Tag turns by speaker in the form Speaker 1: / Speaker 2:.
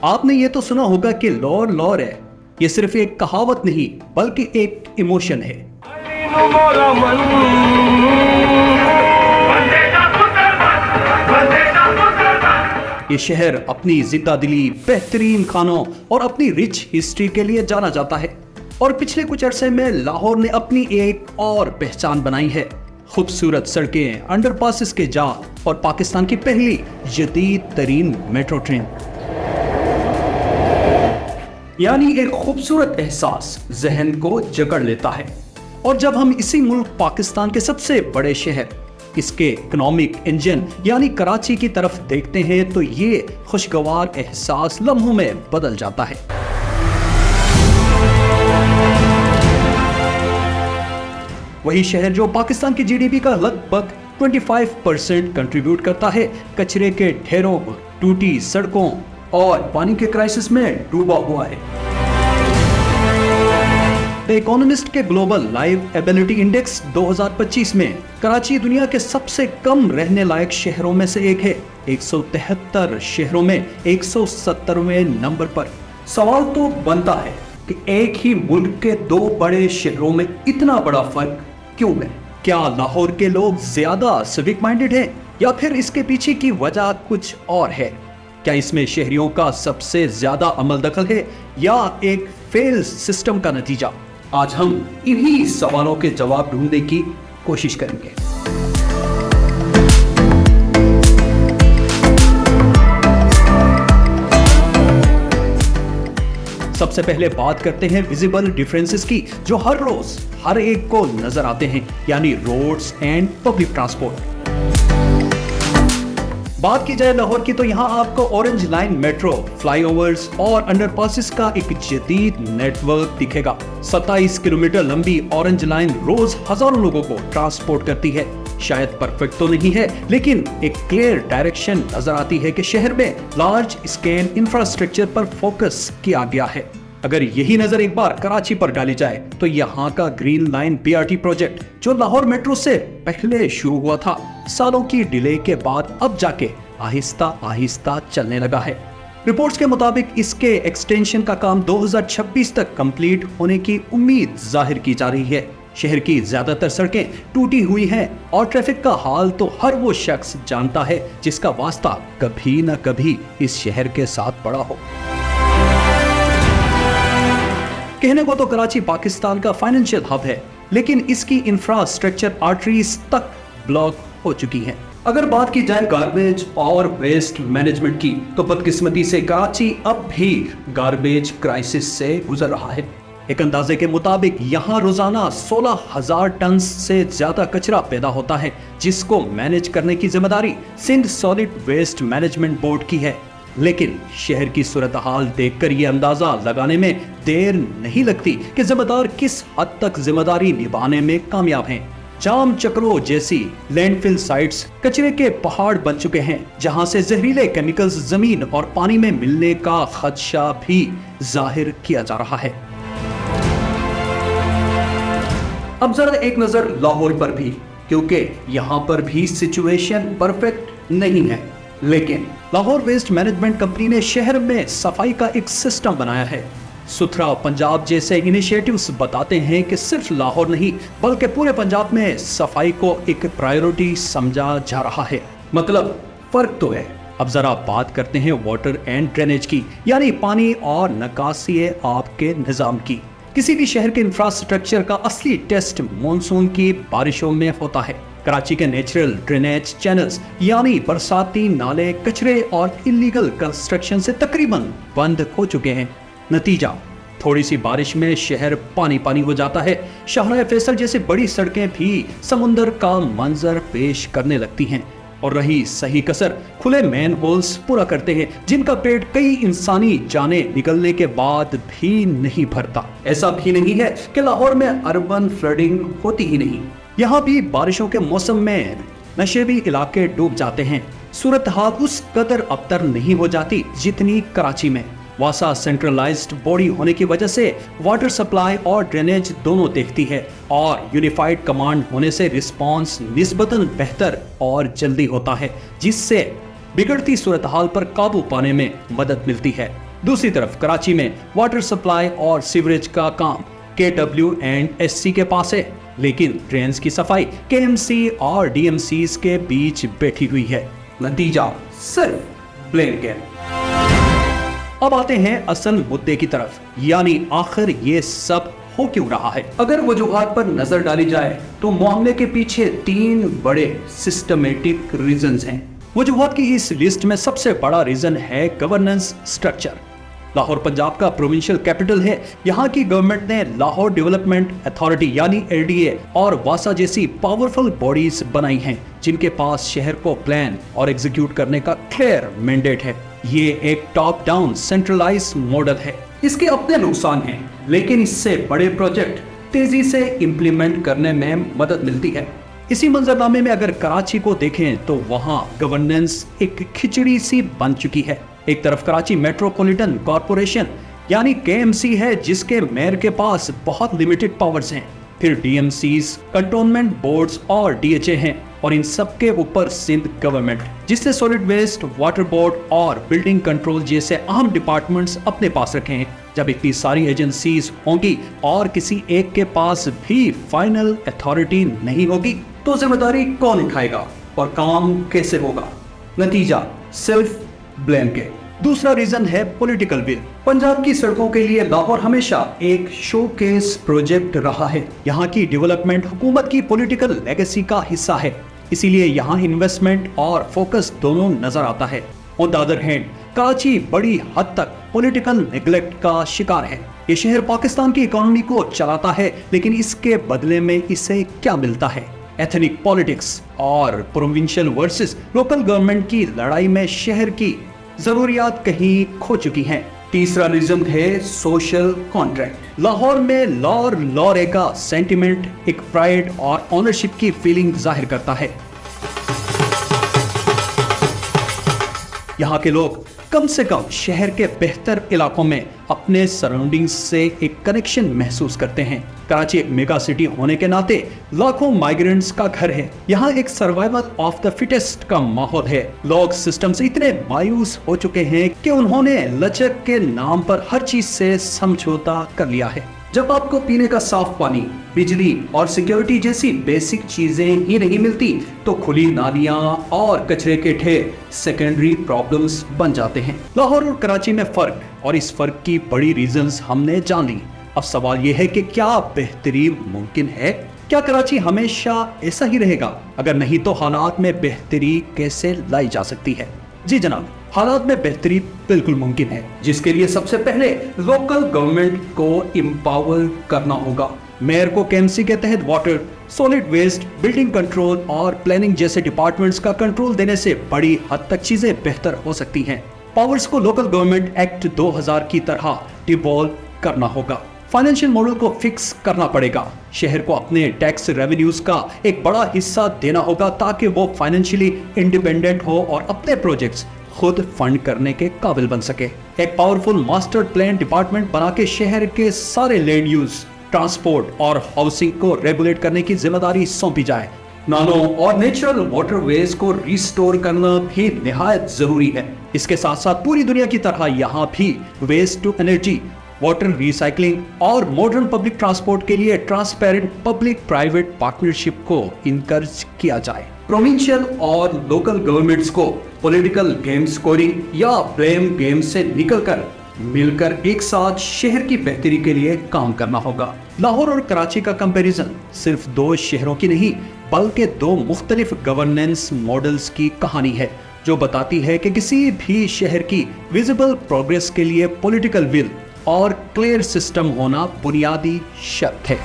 Speaker 1: आपने ये तो सुना होगा कि लॉर लॉर है। ये सिर्फ एक कहावत नहीं बल्कि एक इमोशन है। ये शहर अपनी जिंदा दिली, बेहतरीन खानों और अपनी रिच हिस्ट्री के लिए जाना जाता है। और पिछले कुछ अरसे में लाहौर ने अपनी एक और पहचान बनाई है। खूबसूरत सड़कें, अंडरपासेस के जाल और पाकिस्तान की पहली जदीद तरीन मेट्रो ट्रेन, यानी एक खूबसूरत एहसास जहन को जकड़ लेता है। और जब हम इसी मुल्क पाकिस्तान के सबसे बड़े शहर, इसके इकोनॉमिक इंजन यानी कराची की तरफ देखते हैं तो ये खुशगवार एहसास लम्हों में बदल जाता है। वही शहर जो पाकिस्तान की जीडीपी का लगभग 25% कंट्रीब्यूट करता है, कचरे के ढेरों, टूटी सड़कों और पानी के क्राइसिस में डूबा हुआ है। द इकोनॉमिस्ट के ग्लोबल लाइवेबिलिटी इंडेक्स 2025 में कराची दुनिया के सबसे कम रहने लायक शहरों में से एक है। 173 शहरों में 170वें नंबर पर। सवाल तो बनता है कि एक ही मुल्क के दो बड़े शहरों में इतना बड़ा फर्क क्यों है? क्या लाहौर के लोग ज्यादा सिविक माइंडेड हैं या फिर इसके पीछे की वजह कुछ और है? क्या इसमें शहरियों का सबसे ज्यादा अमल दखल है या एक फेल सिस्टम का नतीजा? आज हम इन्हीं सवालों के जवाब ढूंढने की कोशिश करेंगे। सबसे पहले बात करते हैं विजिबल डिफरेंसेस की, जो हर रोज हर एक को नजर आते हैं, यानी रोड्स एंड पब्लिक ट्रांसपोर्ट। बात की जाए लाहौर की तो यहाँ आपको ऑरेंज लाइन मेट्रो, फ्लाईओवर्स और अंडरपासेस का एक जदीद नेटवर्क दिखेगा। 27 किलोमीटर लंबी ऑरेंज लाइन रोज हजारों लोगों को ट्रांसपोर्ट करती है। शायद परफेक्ट तो नहीं है, लेकिन एक क्लियर डायरेक्शन नजर आती है कि शहर में लार्ज स्केल इंफ्रास्ट्रक्चर पर फोकस किया गया है। अगर यही नजर एक बार कराची पर डाली जाए तो यहाँ का ग्रीन लाइन बीआरटी प्रोजेक्ट, जो लाहौर मेट्रो से पहले शुरू हुआ था, सालों की डिले के बाद अब जाके आहिस्ता आहिस्ता चलने लगा है। रिपोर्ट्स के मुताबिक इसके एक्सटेंशन का काम 2026 तक कंप्लीट होने की उम्मीद जाहिर की जा रही है। शहर की ज्यादातर सड़कें टूटी हुई हैं और ट्रैफिक का हाल तो हर वो शख्स जानता है जिसका वास्ता कभी न कभी इस शहर के साथ पड़ा हो। कहने को तो कराची पाकिस्तान का फाइनेंशियल हब है, लेकिन इसकी इंफ्रास्ट्रक्चर आर्टरीज तक ब्लॉक हो चुकी हैं। अगर बात की जाए गार्बेज और वेस्ट मैनेजमेंट की, तो बदकिस्मती से कराची अब भी गार्बेज क्राइसिस से गुजर रहा है। एक अंदाजे के मुताबिक यहाँ रोजाना 16,000 टन से ज्यादा कचरा पैदा होता है, जिसको मैनेज करने की जिम्मेदारी Sindh solid waste management board की है। लेकिन शहर की सूरत हाल देखकर यह अंदाजा लगाने में देर नहीं लगती कि जिम्मेदार किस हद तक जिम्मेदारी निभाने में कामयाब हैं। जाम चक्रों जैसी लैंडफिल साइट्स कचरे के पहाड़ बन चुके हैं, जहां से जहरीले केमिकल्स जमीन और पानी में मिलने का खदशा भी जाहिर किया जा रहा है। अब जरा एक नजर लाहौर पर भी, क्योंकि यहाँ पर भी सिचुएशन परफेक्ट नहीं है। लेकिन लाहौर वेस्ट मैनेजमेंट कंपनी ने शहर में सफाई का एक सिस्टम बनाया है। सुथरा पंजाब जैसे इनिशिएटिव्स बताते हैं कि सिर्फ लाहौर नहीं बल्कि पूरे पंजाब में सफाई को एक प्रायोरिटी समझा जा रहा है। मतलब फर्क तो है। अब जरा बात करते हैं वाटर एंड ड्रेनेज की, यानी पानी और निकासी आब के निजाम की। किसी भी शहर के इंफ्रास्ट्रक्चर का असली टेस्ट मानसून की बारिशों में होता है। कराची के नेचुरल ड्रेनेज चैनल्स यानी बरसाती नाले कचरे और इलीगल कंस्ट्रक्शन से तकरीबन बंद हो चुके हैं। नतीजा, थोड़ी सी बारिश में शहर पानी पानी हो जाता है। शाहराह फैसल जैसी बड़ी सड़कें भी समुंदर का मंजर पेश करने लगती हैं। और रही सही कसर, खुले मैन होल्स पूरा करते हैं, जिनका पेट कई इंसानी जाने निकलने के बाद भी नहीं भरता। ऐसा भी नहीं है कि लाहौर में अर्बन फ्लडिंग होती ही नहीं। यहाँ भी बारिशों के मौसम में नशेबी इलाके डूब जाते हैं। सूरत हाल उस कदर अबतर नहीं हो जाती जितनी कराची में। वासा सेंट्रलाइज्ड बॉडी होने की वजह से वाटर सप्लाई और ड्रेनेज दोनों देखती है, और यूनिफाइड कमांड होने से रिस्पांस निस्बतन बेहतर और जल्दी होता है, जिससे बिगड़ती सूरत हाल पर काबू पाने में मदद मिलती है। दूसरी तरफ कराची में वाटर सप्लाई और सीवरेज का काम KWC के पास है, लेकिन ड्रेन्स की सफाई KMC और DMC के बीच बैठी हुई है। नतीजा सिर्फ ब्लेम गेम। अब आते हैं असल मुद्दे की तरफ, यानी आखिर ये सब हो क्यों रहा है। अगर वजूहात पर नजर डाली जाए तो मामले के पीछे 3 बड़े सिस्टमेटिक रीजंस हैं। वजूहात की इस लिस्ट में सबसे बड़ा रीजन है गवर्नेंस स्ट्रक्चर। लाहौर पंजाब का प्रोविंशियल कैपिटल है। यहाँ की गवर्नमेंट ने लाहौर डेवलपमेंट अथॉरिटी यानी LDA और वासा जैसी पावरफुल बॉडीज बनाई हैं, जिनके पास शहर को प्लान और एग्जीक्यूट करने का क्लियर मैंडेट है। ये एक टॉप डाउन सेंट्रलाइज मॉडल है। इसके अपने नुकसान हैं, लेकिन इससे बड़े प्रोजेक्ट तेजी से इंप्लीमेंट करने में मदद मिलती है। इसी मंजरनामे में अगर कराची को देखें तो वहां गवर्नेंस एक खिचड़ी सी बन चुकी है। एक तरफ कराची मेट्रोपॉलिटन कॉरपोरेशन यानी KMC है, जिसके मेयर के पास बहुत लिमिटेड पावर्स हैं। फिर DMCs, कंटोनमेंट बोर्ड्स और DHA हैं, और इन सब के ऊपर सिंध गवर्नमेंट, जिसने सॉलिड वेस्ट, वाटर बोर्ड और बिल्डिंग कंट्रोल जैसे अहम डिपार्टमेंट्स अपने पास रखे हैं। जब इतनी सारी एजेंसीज होंगी और किसी एक के पास भी फाइनल अथॉरिटी नहीं होगी तो जिम्मेदारी कौन उठाएगा और काम कैसे होगा? नतीजा सिर्फ ब्लेम के। दूसरा रीजन है पॉलिटिकल विल। पंजाब की सड़कों के लिए लाहौर हमेशा एक शोकेस प्रोजेक्ट रहा है। यहाँ की डेवलपमेंट हुकूमत की पॉलिटिकल लेगेसी का हिस्सा है, इसीलिए यहाँ इन्वेस्टमेंट और फोकस दोनों नजर आता है। On the other hand Karachi बड़ी हद तक पॉलिटिकल नेग्लेक्ट का शिकार है। ये शहर पाकिस्तान की इकोनॉमी को चलाता है, लेकिन इसके बदले में इसे क्या मिलता है? एथनिक पॉलिटिक्स और प्रोविंशियल वर्सेस लोकल गवर्नमेंट की लड़ाई में शहर की जरूरियात कहीं खो चुकी हैं। तीसरा रीजन है सोशल कॉन्ट्रैक्ट। लाहौर में लॉ का सेंटिमेंट एक प्राइड और ओनरशिप की फीलिंग जाहिर करता है। यहाँ के लोग कम से कम शहर के बेहतर इलाकों में अपने सराउंडिंग्स से एक कनेक्शन महसूस करते हैं। कराची एक मेगा सिटी होने के नाते लाखों माइग्रेंट्स का घर है। यहाँ एक सर्वाइवल ऑफ द फिटेस्ट का माहौल है। लोग सिस्टम से इतने मायूस हो चुके हैं कि उन्होंने लचक के नाम पर हर चीज से समझौता कर लिया है। जब आपको पीने का साफ पानी, बिजली और सिक्योरिटी जैसी बेसिक चीजें ही नहीं मिलती तो खुली नालियां और कचरे के ढेर सेकेंडरी प्रॉब्लम्स बन जाते हैं। लाहौर और कराची में फर्क, और इस फर्क की बड़ी रीजंस हमने जान ली। अब सवाल यह है कि क्या बेहतरी मुमकिन है? क्या कराची हमेशा ऐसा ही रहेगा? अगर नहीं तो हालात में बेहतरी कैसे लाई जा सकती है? जी जनाब, हालात में बेहतरी बिल्कुल मुमकिन है, जिसके लिए सबसे पहले लोकल गवर्नमेंट को एम्पावर करना होगा। मेयर को KMC के तहत water, solid waste, building control और प्लानिंग जैसे डिपार्टमेंट्स का कंट्रोल देने से बड़ी हद तक चीजें बेहतर हो सकती हैं। पावर्स को लोकल गवर्नमेंट एक्ट 2000 की तरह डिवॉल्व करना होगा। फाइनेंशियल मॉडल को फिक्स करना पड़ेगा। शहर को अपने टैक्स रेवेन्यूज का एक बड़ा हिस्सा देना होगा ताकि वो फाइनेंशियली इंडिपेंडेंट हो और अपने प्रोजेक्ट्स खुद फंड करने के काबिल बन सके। एक पावरफुल मास्टर प्लान डिपार्टमेंट बना के शहर के सारे लैंड यूज, ट्रांसपोर्ट और हाउसिंग को रेगुलेट करने की जिम्मेदारी सौंपी जाए। नालो और नेचुरल वाटरवेज को रिस्टोर करना भी निहायत जरूरी है। इसके साथ साथ पूरी दुनिया की तरह यहाँ भी waste to energy, water recycling और मॉडर्न पब्लिक ट्रांसपोर्ट के लिए ट्रांसपेरेंट पब्लिक प्राइवेट पार्टनरशिप को इनकरेज किया जाए। प्रोविंशियल और लोकल गवर्नमेंट्स को पॉलिटिकल गेम स्कोरिंग या ब्लेम गेम से निकलकर मिलकर एक साथ शहर की बेहतरी के लिए काम करना होगा। लाहौर और कराची का कंपैरिजन सिर्फ 2 शहरों की नहीं बल्कि 2 मुख्तलिफ गवर्नेंस मॉडल्स की कहानी है, जो बताती है कि किसी भी शहर की विजिबल प्रोग्रेस के लिए पॉलिटिकल विल और क्लियर सिस्टम होना बुनियादी शर्त है।